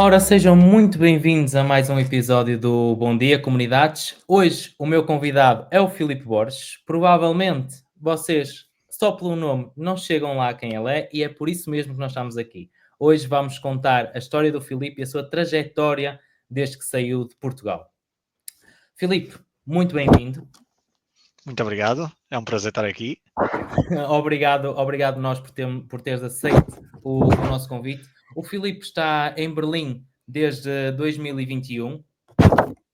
Ora, sejam muito bem-vindos a mais um episódio do Bom Dia Comunidades. Hoje o meu convidado é o Filipe Borges. Provavelmente vocês, só pelo nome, não chegam lá a quem ele é e é por isso mesmo que nós estamos aqui. Hoje vamos contar a história do Filipe e a sua trajetória desde que saiu de Portugal. Filipe, muito bem-vindo. Muito obrigado, é um prazer estar aqui. Obrigado nós por teres aceito o nosso convite. O Filipe está em Berlim desde 2021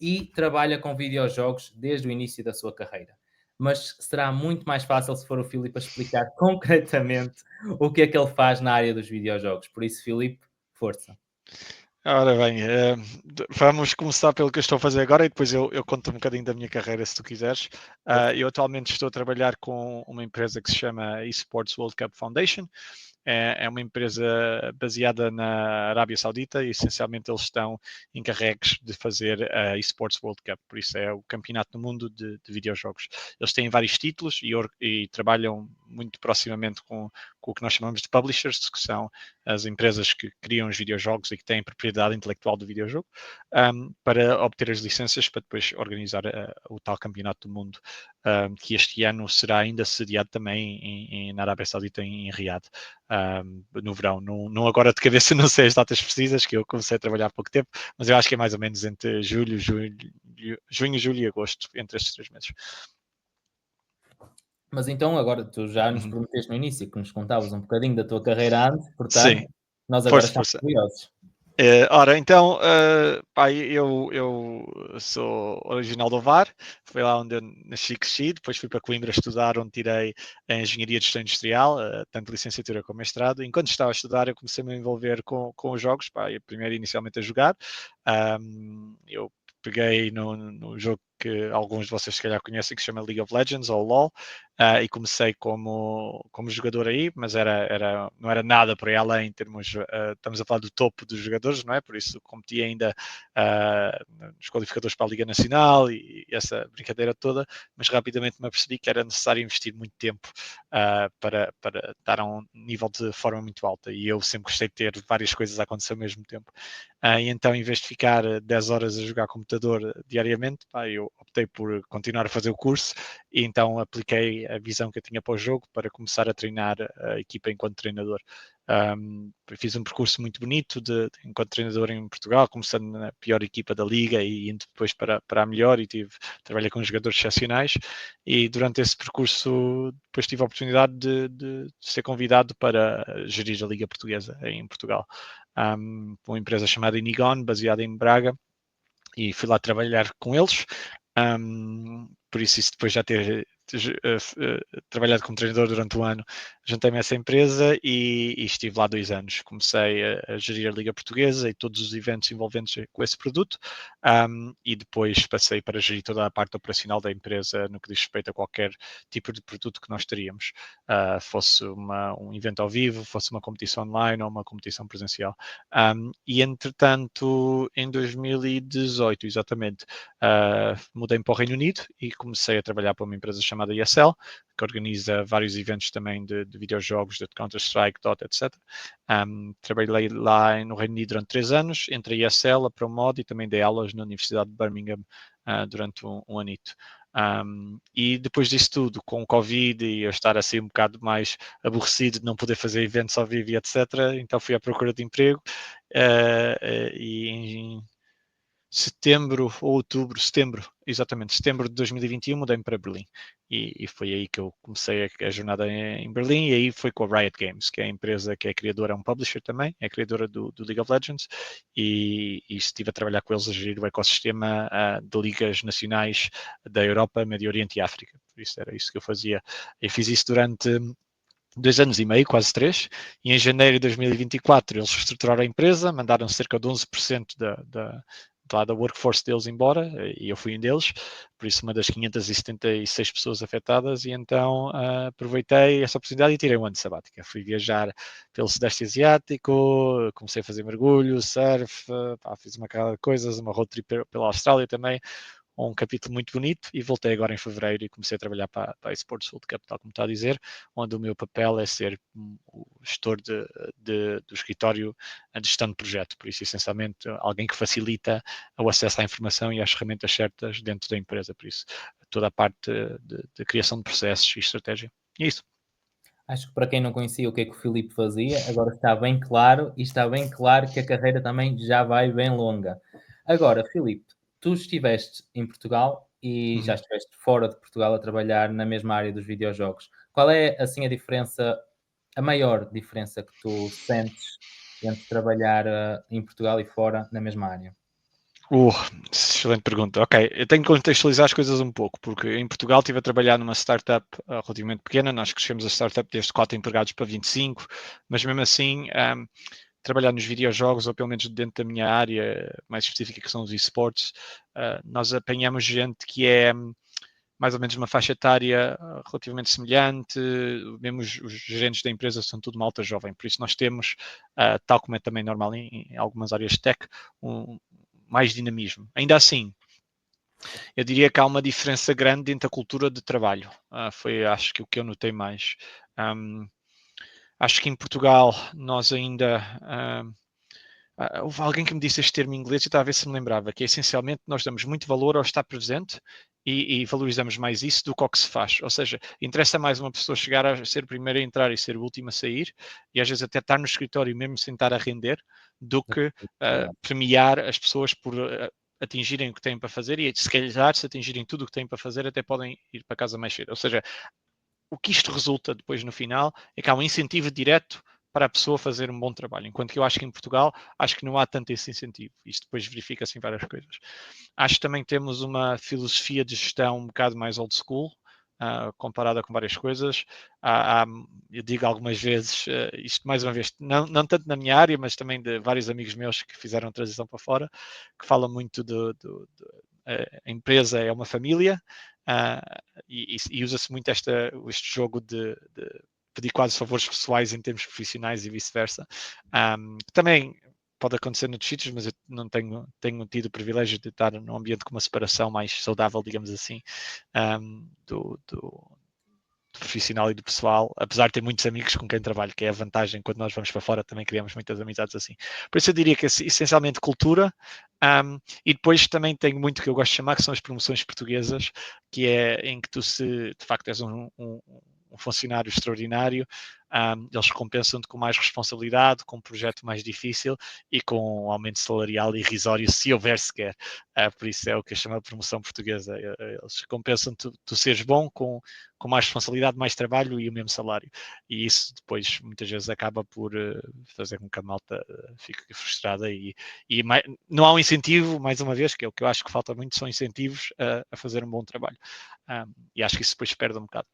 e trabalha com videojogos desde o início da sua carreira. Mas será muito mais fácil se for o Filipe a explicar concretamente o que é que ele faz na área dos videojogos. Por isso, Filipe, força. Ora bem, vamos começar pelo que eu estou a fazer agora e depois eu conto um bocadinho da minha carreira, se tu quiseres. Eu atualmente estou a trabalhar com uma empresa que se chama Esports World Cup Foundation. É uma empresa baseada na Arábia Saudita e essencialmente eles estão encarregues de fazer a Esports World Cup, por isso é o campeonato do mundo de videojogos. Eles têm vários títulos e trabalham muito proximamente com o que nós chamamos de publishers, que são as empresas que criam os videojogos e que têm propriedade intelectual do videojogo, para obter as licenças para depois organizar o tal campeonato do mundo, que este ano será ainda sediado também na Arábia Saudita, em Riad. No verão, não agora de cabeça não sei as datas precisas, que eu comecei a trabalhar há pouco tempo, mas eu acho que é mais ou menos entre junho, julho e agosto, entre estes 3 meses. Mas então, agora tu já nos prometeste no início que nos contavas um bocadinho da tua carreira antes, portanto, Sim, nós agora força, estamos força. curiosos. Ora, então, pá, eu sou original do Ovar, foi lá onde eu nasci e cresci, depois fui para Coimbra estudar, onde tirei a Engenharia de Gestão Industrial, tanto licenciatura como mestrado. Enquanto estava a estudar, eu comecei-me a envolver com os jogos, pá, eu primeiro inicialmente a jogar. Eu peguei no jogo que alguns de vocês se calhar conhecem, que se chama League of Legends, ou LoL, e comecei como jogador aí, mas não era nada por aí além, em termos, estamos a falar do topo dos jogadores, não é? Por isso competi ainda nos qualificadores para a Liga Nacional e essa brincadeira toda, mas rapidamente me apercebi que era necessário investir muito tempo para estar a um nível de forma muito alta, e eu sempre gostei de ter várias coisas a acontecer ao mesmo tempo. E então, em vez de ficar 10 horas a jogar computador diariamente, pá, eu optei por continuar a fazer o curso e então apliquei a visão que eu tinha para o jogo para começar a treinar a equipa enquanto treinador. Fiz um percurso muito bonito enquanto treinador em Portugal, começando na pior equipa da liga e indo depois para a melhor, e trabalhei com jogadores excepcionais, e durante esse percurso depois tive a oportunidade de ser convidado para gerir a Liga Portuguesa em Portugal, uma empresa chamada Inigon, baseada em Braga, e fui lá trabalhar com eles. Por isso depois já ter trabalhado como treinador durante um ano, juntei-me a essa empresa e estive lá 2 anos. Comecei a gerir a Liga Portuguesa e todos os eventos envolventes com esse produto, e depois passei para gerir toda a parte operacional da empresa no que diz respeito a qualquer tipo de produto que nós teríamos, fosse um evento ao vivo, fosse uma competição online ou uma competição presencial. E entretanto, em 2018, exatamente, mudei para o Reino Unido e comecei a trabalhar para uma empresa chamada ESL, que organiza vários eventos também de videojogos, de Counter-Strike, Dota, etc. Trabalhei lá no Reino Unido durante 3 anos, entre a ESL, a ProMod, e também dei aulas na Universidade de Birmingham durante um anito. E depois disso tudo, com o Covid e eu estar assim um bocado mais aborrecido de não poder fazer eventos ao vivo e etc., então fui à procura de emprego, e em setembro de 2021 mudei-me para Berlim, e foi aí que eu comecei a jornada em Berlim, e aí foi com a Riot Games, que é a empresa que é criadora, é um publisher também, é criadora do League of Legends, e estive a trabalhar com eles a gerir o ecossistema de ligas nacionais da Europa, Médio Oriente e África. Por isso era isso que eu fazia. Eu fiz isso durante 2 anos e meio, quase 3, e em janeiro de 2024 eles reestruturaram a empresa, mandaram cerca de 11% da workforce deles embora, e eu fui um deles, por isso uma das 576 pessoas afetadas, e então aproveitei essa oportunidade e tirei um ano sabático. Fui viajar pelo Sudeste Asiático, comecei a fazer mergulho, surf, fiz uma carrada de coisas, uma road trip pela Austrália também, um capítulo muito bonito, e voltei agora em fevereiro e comecei a trabalhar para a Esports World Cup, tal como está a dizer, onde o meu papel é ser gestor do escritório de gestão de projeto. Por isso, essencialmente, alguém que facilita o acesso à informação e às ferramentas certas dentro da empresa. Por isso, toda a parte de criação de processos e estratégia. E é isso. Acho que para quem não conhecia o que é que o Filipe fazia, agora está bem claro e está bem claro que a carreira também já vai bem longa. Agora, Filipe, tu estiveste em Portugal e já estiveste fora de Portugal a trabalhar na mesma área dos videojogos. Qual é, assim, a diferença, a maior diferença que tu sentes entre trabalhar, em Portugal e fora na mesma área? Uh, Excelente pergunta. Ok, eu tenho que contextualizar as coisas um pouco, porque em Portugal estive a trabalhar numa startup relativamente pequena, nós crescemos a startup desde 4 empregados para 25, mas mesmo assim, trabalhar nos videojogos, ou pelo menos dentro da minha área mais específica, que são os esportes, nós apanhamos gente que é mais ou menos uma faixa etária relativamente semelhante, mesmo os gerentes da empresa são tudo malta jovem, por isso nós temos, tal como é também normal em algumas áreas de tech, mais dinamismo. Ainda assim, eu diria que há uma diferença grande entre a cultura de trabalho. Foi, acho que, o que eu notei mais. Acho que em Portugal nós ainda. Houve alguém que me disse este termo em inglês e estava a ver se me lembrava, que é essencialmente nós damos muito valor ao estar presente e valorizamos mais isso do que ao que se faz. Ou seja, interessa mais uma pessoa chegar a ser o primeiro a entrar e ser o último a sair, e às vezes até estar no escritório mesmo sem estar a render, do que premiar as pessoas por atingirem o que têm para fazer e se calhar se atingirem tudo o que têm para fazer até podem ir para casa mais cedo. Ou seja, o que isto resulta depois no final é que há um incentivo direto para a pessoa fazer um bom trabalho, enquanto que eu acho que em Portugal acho que não há tanto esse incentivo. Isto depois verifica-se em várias coisas. Acho que também temos uma filosofia de gestão um bocado mais old school, comparada com várias coisas. Eu digo algumas vezes, isto mais uma vez, não tanto na minha área, mas também de vários amigos meus que fizeram a transição para fora, que falam muito a empresa é uma família, e usa-se muito este jogo de pedir quase favores pessoais em termos profissionais e vice-versa. Também pode acontecer noutros sítios, mas eu não tenho tido o privilégio de estar num ambiente com uma separação mais saudável, digamos assim, do profissional e do pessoal, apesar de ter muitos amigos com quem trabalho, que é a vantagem quando nós vamos para fora, também criamos muitas amizades assim. Por isso eu diria que é essencialmente cultura, e depois também tenho muito que eu gosto de chamar, que são as promoções portuguesas, que é em que tu de facto és um funcionário extraordinário, eles recompensam-te com mais responsabilidade, com um projeto mais difícil e com um aumento salarial irrisório, se houver sequer. Por isso é o que eu chamo de promoção portuguesa. Eles recompensam-te tu seres bom com mais responsabilidade, mais trabalho e o mesmo salário. E isso depois muitas vezes acaba por fazer com que a malta fique frustrada e não há um incentivo, mais uma vez, que é o que eu acho que falta muito, são incentivos a fazer um bom trabalho. E acho que isso depois perde um bocado.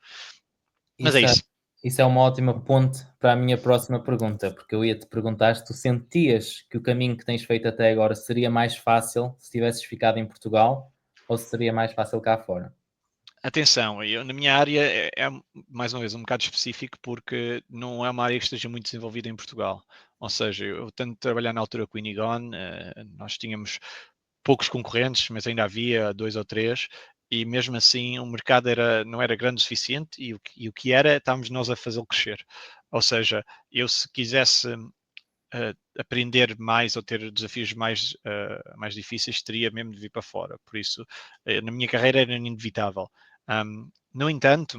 Mas é Isso é isso. isso é uma ótima ponte para a minha próxima pergunta, porque eu ia-te perguntar se tu sentias que o caminho que tens feito até agora seria mais fácil se tivesses ficado em Portugal ou se seria mais fácil cá fora? Atenção, eu na minha área é mais uma vez um bocado específico porque não é uma área que esteja muito desenvolvida em Portugal. Ou seja, eu tanto trabalhar na altura com o Inigon, nós tínhamos poucos concorrentes, mas ainda havia 2 ou 3, e mesmo assim o mercado não era grande o suficiente e o que era, estávamos nós a fazê-lo crescer. Ou seja, eu se quisesse aprender mais ou ter desafios mais difíceis, teria mesmo de vir para fora. Por isso, na minha carreira era inevitável. No entanto,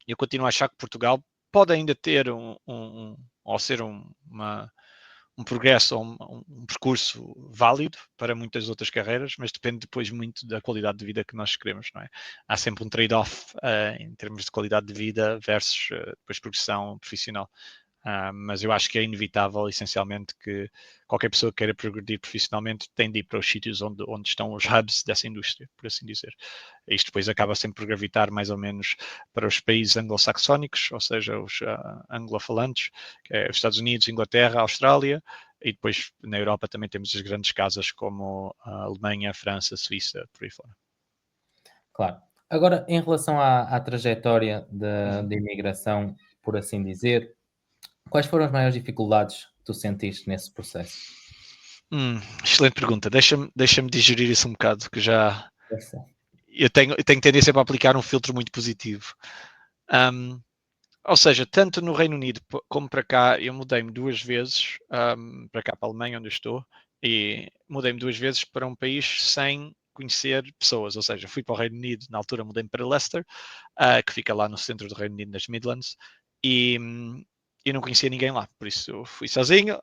eu continuo a achar que Portugal pode ainda ter ou ser um progresso ou um percurso válido para muitas outras carreiras, mas depende depois muito da qualidade de vida que nós queremos, não é? Há sempre um trade-off em termos de qualidade de vida versus depois progressão profissional. Mas eu acho que é inevitável, essencialmente, que qualquer pessoa que queira progredir profissionalmente tem de ir para os sítios onde estão os hubs dessa indústria, por assim dizer. Isto depois acaba sempre por gravitar mais ou menos para os países anglo-saxónicos, ou seja, os anglofalantes, que é os Estados Unidos, Inglaterra, Austrália, e depois na Europa também temos as grandes casas como a Alemanha, a França, a Suíça, por aí fora. Claro. Agora, em relação à trajetória da imigração, por assim dizer, quais foram as maiores dificuldades que tu sentiste nesse processo? Excelente pergunta. Deixa-me digerir isso um bocado, que já Essa. eu tenho tendência para aplicar um filtro muito positivo. Um, Ou seja, tanto no Reino Unido como para cá, eu mudei-me 2 vezes, para cá, para a Alemanha, onde eu estou, e mudei-me 2 vezes para um país sem conhecer pessoas. Ou seja, fui para o Reino Unido, na altura mudei-me para Leicester, que fica lá no centro do Reino Unido, nas Midlands, e eu não conhecia ninguém lá, por isso eu fui sozinho,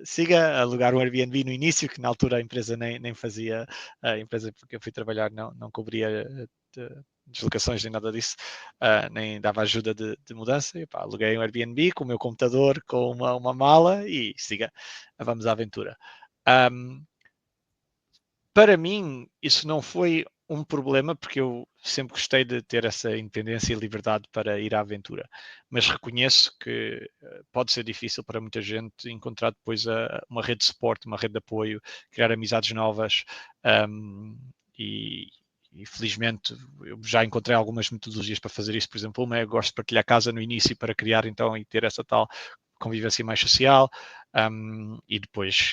siga, alugar um Airbnb no início, que na altura a empresa nem fazia, a empresa porque eu fui trabalhar não cobria deslocações nem nada disso, nem dava ajuda de mudança. E, pá, aluguei um Airbnb com o meu computador, com uma mala e siga, vamos à aventura. Para mim, isso não foi um problema, porque eu sempre gostei de ter essa independência e liberdade para ir à aventura. Mas reconheço que pode ser difícil para muita gente encontrar depois uma rede de suporte, uma rede de apoio, criar amizades novas. Um, e, e felizmente eu já encontrei algumas metodologias para fazer isso. Por exemplo, uma eu gosto de partilhar casa no início para criar então e ter essa tal convivência mais social, e depois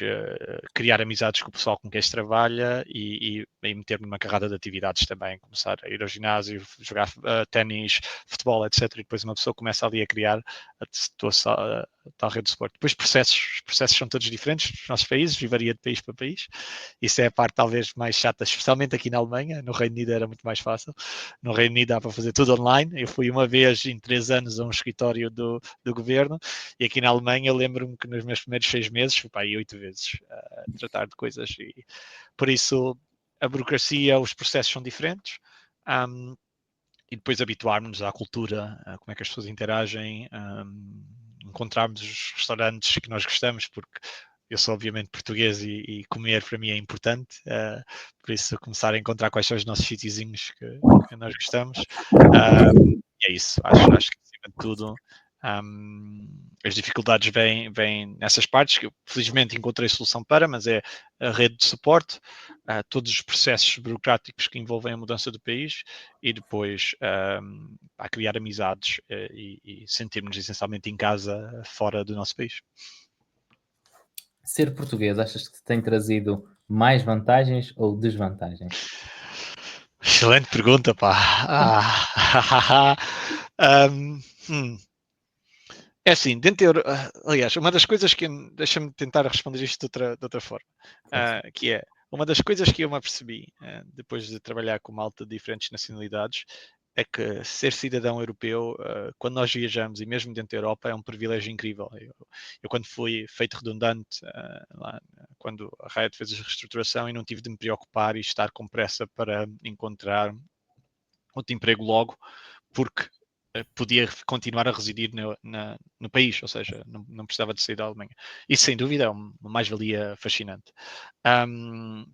criar amizades com o pessoal com quem se trabalha e meter-me numa carrada de atividades também, começar a ir ao ginásio, jogar ténis, futebol, etc. E depois uma pessoa começa ali a criar a tal rede de suporte. Depois os processos são todos diferentes nos nossos países e varia de país para país. Isso é a parte talvez mais chata, especialmente aqui na Alemanha. No Reino Unido era muito mais fácil. No Reino Unido dá para fazer tudo online. Eu fui uma vez em 3 anos a um escritório do governo e aqui na Alemanha eu lembro-me que nos meus primeiros 6 meses fui para aí 8 vezes a tratar de coisas e por isso a burocracia, os processos são diferentes. E depois habituarmos à cultura, a como é que as pessoas interagem, encontrarmos os restaurantes que nós gostamos, porque eu sou obviamente português e comer para mim é importante, por isso começar a encontrar quais são os nossos sitiozinhos que nós gostamos. E é isso, acho que acima de tudo as dificuldades vêm nessas partes, que eu felizmente encontrei solução para, mas é a rede de suporte, todos os processos burocráticos que envolvem a mudança do país e depois a criar amizades e sentirmos essencialmente em casa fora do nosso país. Ser português, achas que te tem trazido mais vantagens ou desvantagens? Excelente pergunta, pá. Um, hum. É assim, aliás, uma das coisas que. Deixa-me tentar responder isto de outra forma. Que é. Uma das coisas que eu me apercebi, depois de trabalhar com malta de diferentes nacionalidades, é que ser cidadão europeu, quando nós viajamos, e mesmo dentro da Europa, é um privilégio incrível. Eu quando fui feito redundante, lá, quando a Riot fez a reestruturação, e não tive de me preocupar e estar com pressa para encontrar outro emprego logo, porque podia continuar a residir no país, ou seja, não precisava de sair da Alemanha. Isso, sem dúvida, é uma mais-valia fascinante.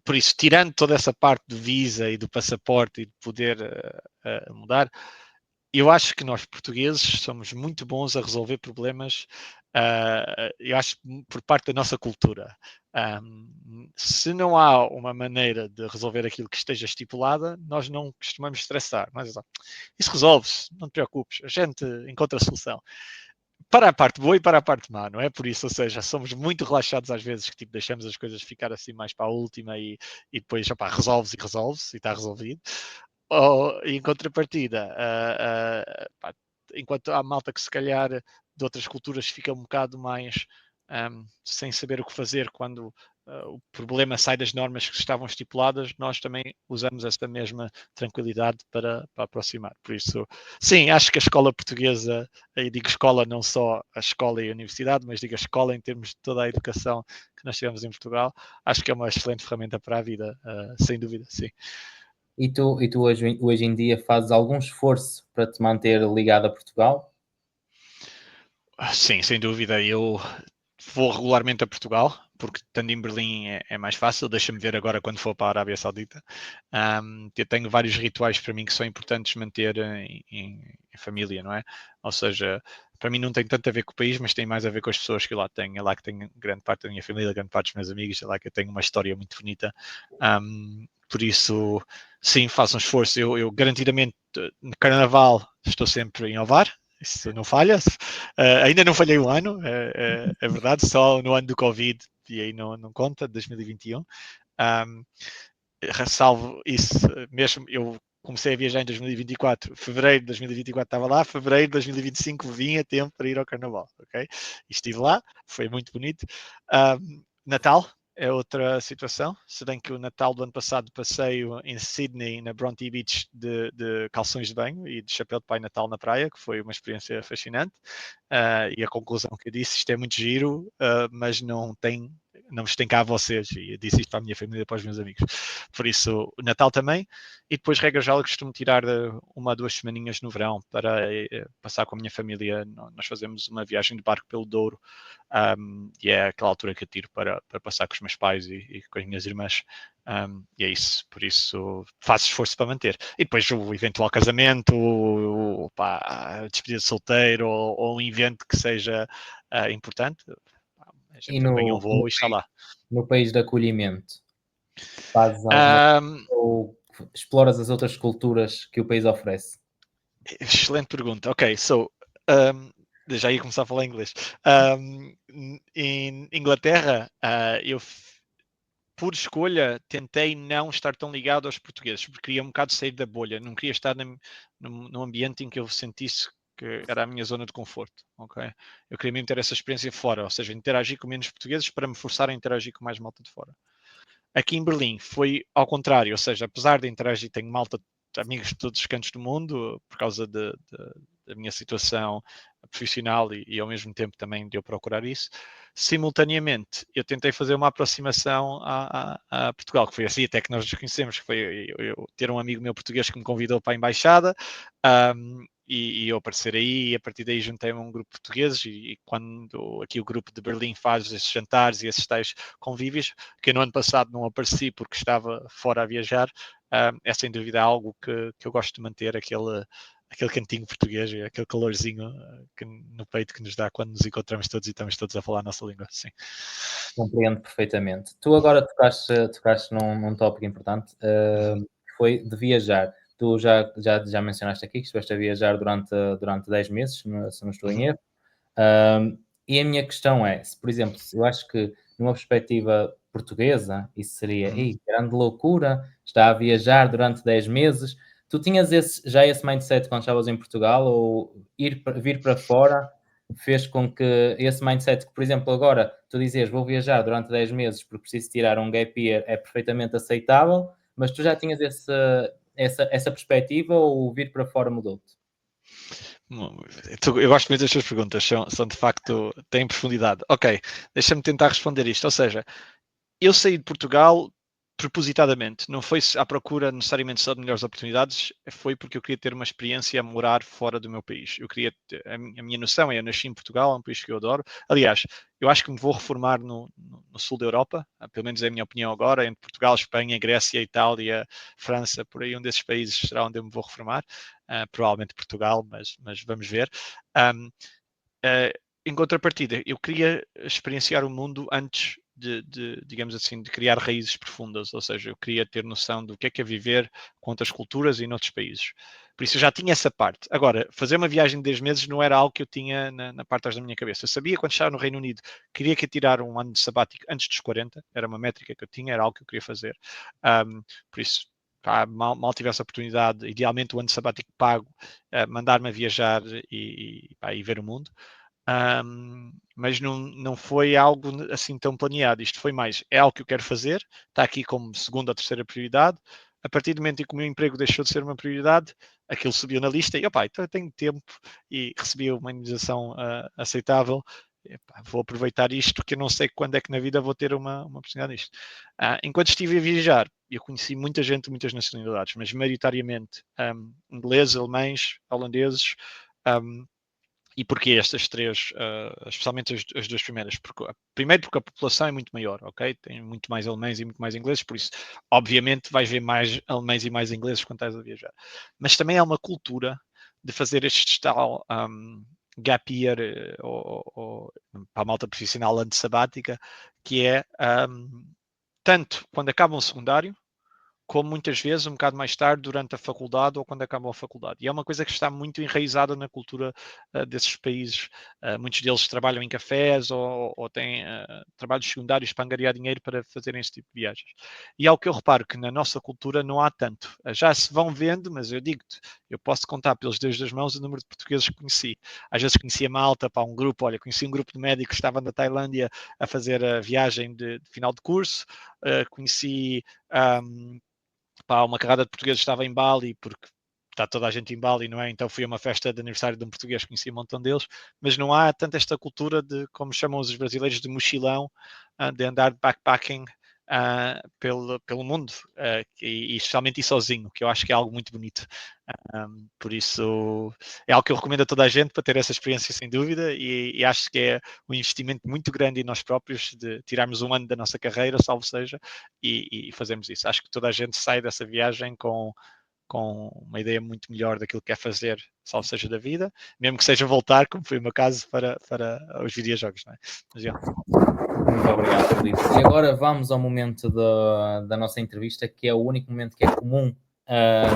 Por isso, tirando toda essa parte do visa e do passaporte e de poder mudar, eu acho que nós portugueses somos muito bons a resolver problemas, eu acho, por parte da nossa cultura. Se não há uma maneira de resolver aquilo que esteja estipulada, nós não costumamos estressar. Mas isso resolve-se, não te preocupes, a gente encontra a solução. Para a parte boa e para a parte má, não é? Por isso, ou seja, somos muito relaxados às vezes, que tipo, deixamos as coisas ficar assim mais para a última e depois, opá, resolve-se e está resolvido. Em contrapartida, pá, enquanto há malta que se calhar de outras culturas fica um bocado mais sem saber o que fazer quando o problema sai das normas que estavam estipuladas, nós também usamos esta mesma tranquilidade para aproximar. Por isso, sim, acho que a escola portuguesa, e digo escola não só a escola e a universidade, mas digo a escola em termos de toda a educação que nós tivemos em Portugal, acho que é uma excelente ferramenta para a vida, sem dúvida, sim. E tu hoje em dia fazes algum esforço para te manter ligado a Portugal? Sim, sem dúvida. Eu vou regularmente a Portugal, porque estando em Berlim é mais fácil. Deixa-me ver agora quando for para a Arábia Saudita. Eu tenho vários rituais para mim que são importantes manter em família, não é? Ou seja, para mim não tem tanto a ver com o país, mas tem mais a ver com as pessoas que eu lá tenho. É lá que tenho grande parte da minha família, grande parte dos meus amigos, é lá que eu tenho uma história muito bonita. Por isso, sim, faço um esforço. Eu garantidamente, no Carnaval, estou sempre em Ovar, isso não falha. Ainda não falhei um ano, é verdade, só no ano do Covid, e aí não conta, 2021. Um, Salvo isso, mesmo eu comecei a viajar em 2024, fevereiro de 2024 estava lá, fevereiro de 2025 vim a tempo para ir ao Carnaval, ok? E estive lá, foi muito bonito. Natal é outra situação, se bem que o Natal do ano passado passeio em Sydney, na Bronte Beach, de calções de banho e de chapéu de Pai Natal na praia, que foi uma experiência fascinante. E a conclusão que eu disse, isto é muito giro, mas não vos tem cá a vocês, e eu disse isto para a minha família e para os meus amigos. Por isso, o Natal também, e depois, regra geral, costumo tirar 1 ou 2 semaninhas no verão para passar com a minha família. Nós fazemos uma viagem de barco pelo Douro, e é aquela altura que eu tiro para passar com os meus pais e com as minhas irmãs. E é isso, por isso faço esforço para manter. E depois o eventual casamento, a despedida de solteiro ou um evento que seja importante, a E gente apanha um voo e está lá. no país de acolhimento, fazes alguma Um, ou exploras as outras culturas que o país oferece? Excelente pergunta. Ok, já ia começar a falar inglês. Em Inglaterra, eu por escolha tentei não estar tão ligado aos portugueses, porque queria um bocado sair da bolha, não queria estar num ambiente em que eu sentisse que era a minha zona de conforto, ok? Eu queria mesmo ter essa experiência fora, ou seja, interagir com menos portugueses para me forçar a interagir com mais malta de fora. Aqui em Berlim foi ao contrário, ou seja, apesar de interagir, tenho malta, amigos de todos os cantos do mundo, por causa da minha situação profissional e ao mesmo tempo também de eu procurar isso. Simultaneamente, eu tentei fazer uma aproximação a Portugal, que foi assim até que nós nos conhecemos, que foi eu ter um amigo meu português que me convidou para a embaixada, e eu aparecer aí, e a partir daí juntei-me a um grupo de portugueses, e quando aqui o grupo de Berlim faz esses jantares e esses tais convívios, que no ano passado não apareci porque estava fora a viajar, é sem dúvida algo que eu gosto de manter, aquele cantinho português e aquele calorzinho no peito que nos dá quando nos encontramos todos e estamos todos a falar a nossa língua. Sim. Compreendo perfeitamente. Tu agora tocaste num tópico importante, que foi de viajar. Tu já mencionaste aqui que estiveste a viajar durante 10 meses, se não estou em Uhum. erro. E a minha questão é, se, por exemplo, eu acho que numa perspectiva portuguesa, isso seria, Uhum. grande loucura, está a viajar durante 10 meses. Tu tinhas já esse mindset quando estavas em Portugal, ou vir para fora fez com que esse mindset, que, por exemplo, agora tu dizes vou viajar durante 10 meses porque preciso tirar um gap year, é perfeitamente aceitável, mas tu já tinhas essa perspectiva, ou vir para fora mudou-te? Eu gosto muito das suas perguntas, são de facto, têm profundidade. Ok, deixa-me tentar responder isto. Ou seja, eu saí de Portugal propositadamente, não foi à procura necessariamente só de melhores oportunidades, foi porque eu queria ter uma experiência a morar fora do meu país. Eu queria a minha noção é, eu nasci em Portugal, é um país que eu adoro. Aliás, eu acho que me vou reformar no sul da Europa, pelo menos é a minha opinião agora, entre Portugal, Espanha, Grécia, Itália, França, por aí um desses países será onde eu me vou reformar. Provavelmente Portugal, mas vamos ver. Um, em contrapartida, eu queria experienciar o mundo antes digamos assim, de criar raízes profundas, ou seja, eu queria ter noção do que é viver com outras culturas e noutros países. Por isso eu já tinha essa parte. Agora, fazer uma viagem de 10 meses não era algo que eu tinha na parte da minha cabeça. Eu sabia quando estava no Reino Unido, queria que tirar um ano de sabático antes dos 40, era uma métrica que eu tinha, era algo que eu queria fazer. Por isso, mal tivesse a oportunidade, idealmente o ano sabático pago, mandar-me a viajar e ver o mundo. Mas não foi algo assim tão planeado. Isto foi mais, é algo que eu quero fazer, está aqui como segunda ou terceira prioridade. A partir do momento em que o meu emprego deixou de ser uma prioridade, aquilo subiu na lista e, então eu tenho tempo e recebi uma indenização aceitável. Vou aproveitar isto, que eu não sei quando é que na vida vou ter uma oportunidade disto. Enquanto estive a viajar, eu conheci muita gente de muitas nacionalidades, mas maioritariamente ingleses, alemães, holandeses. E porquê estas três, especialmente as duas primeiras? Primeiro porque a população é muito maior, ok? Tem muito mais alemães e muito mais ingleses, por isso, obviamente, vais ver mais alemães e mais ingleses quando estás a viajar. Mas também há uma cultura de fazer este tal gap year, ou para a malta profissional antissabática, que é tanto quando acabam o secundário, como muitas vezes um bocado mais tarde durante a faculdade ou quando acabam a faculdade. E é uma coisa que está muito enraizada na cultura desses países. Muitos deles trabalham em cafés ou têm trabalhos secundários para angariar dinheiro para fazerem esse tipo de viagens. E é o que eu reparo que na nossa cultura não há tanto. Já se vão vendo, mas eu digo-te, eu posso contar pelos dedos das mãos o número de portugueses que conheci. Às vezes conhecia malta para um grupo, olha, conheci um grupo de médicos que estavam na Tailândia a fazer a viagem de final de curso, conheci uma carrada de portugueses estava em Bali, porque está toda a gente em Bali, não é? Então fui a uma festa de aniversário de um português, conheci um montão deles, mas não há tanta esta cultura de, como chamam os brasileiros, de mochilão, de andar backpacking pelo mundo, e especialmente ir sozinho, que eu acho que é algo muito bonito. Por isso, é algo que eu recomendo a toda a gente para ter essa experiência, sem dúvida, e acho que é um investimento muito grande em nós próprios, de tirarmos um ano da nossa carreira, salvo seja, e fazermos isso. Acho que toda a gente sai dessa viagem com uma ideia muito melhor daquilo que quer fazer, salvo seja da vida, mesmo que seja voltar, como foi o meu caso, para os videojogos. Não é? Mas, Muito obrigado, Filipe. E agora vamos ao momento da nossa entrevista, que é o único momento que é comum a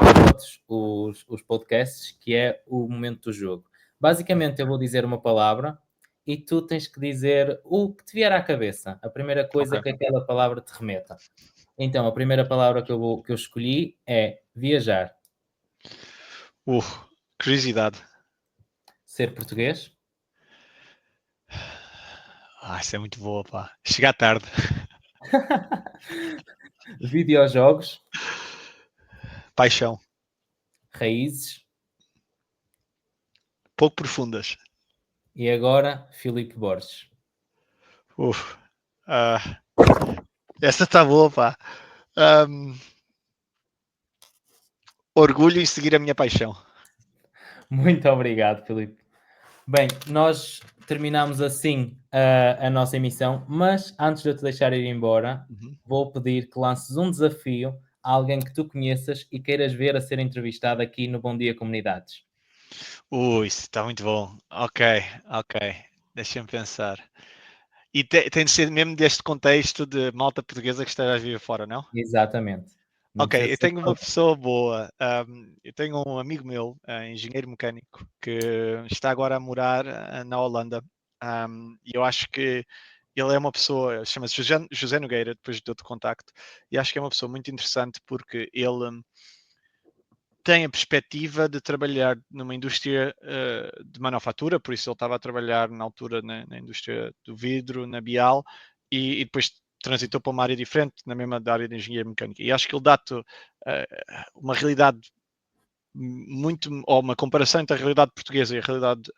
todos os podcasts, que é o momento do jogo. Basicamente, eu vou dizer uma palavra e tu tens que dizer o que te vier à cabeça, a primeira coisa que aquela palavra te remeta. Então, a primeira palavra que eu escolhi é viajar. Curiosidade. Ser português. Isso é muito boa, pá. Chegar tarde. Videojogos. Paixão. Raízes. Pouco profundas. E agora, Filipe Borges. Essa está boa, pá. Orgulho em seguir a minha paixão. Muito obrigado, Filipe. Bem, nós terminamos assim a nossa emissão, mas antes de eu te deixar ir embora, vou pedir que lances um desafio a alguém que tu conheças e queiras ver a ser entrevistado aqui no Bom Dia Comunidades. Isso está muito bom. Ok. Deixa-me pensar. E tem de ser mesmo deste contexto de malta portuguesa que esteja a viver fora, não? Exatamente. Não Ok, precisa eu ser tenho uma todo. pessoa boa. Eu tenho um amigo meu, engenheiro mecânico, que está agora a morar na Holanda. E eu acho que ele é uma pessoa, chama-se José Nogueira, depois dou-te contacto, e acho que é uma pessoa muito interessante porque ele tem a perspectiva de trabalhar numa indústria de manufatura, por isso ele estava a trabalhar na altura na indústria do vidro, na Bial, e depois transitou para uma área diferente, na mesma da área de engenharia mecânica. E acho que ele dá-te uma realidade ou uma comparação entre a realidade portuguesa e a realidade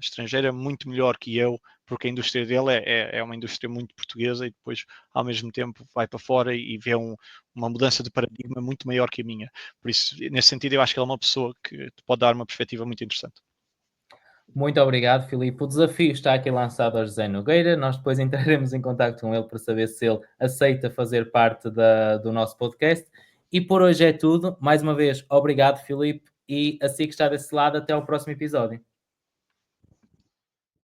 estrangeira muito melhor que eu, porque a indústria dele é uma indústria muito portuguesa e depois, ao mesmo tempo, vai para fora e vê uma mudança de paradigma muito maior que a minha. Por isso, nesse sentido, eu acho que ele é uma pessoa que te pode dar uma perspectiva muito interessante. Muito obrigado, Filipe. O desafio está aqui lançado ao José Nogueira. Nós depois entraremos em contato com ele para saber se ele aceita fazer parte do nosso podcast. E por hoje é tudo. Mais uma vez, obrigado, Filipe. E assim que está desse lado, até ao próximo episódio.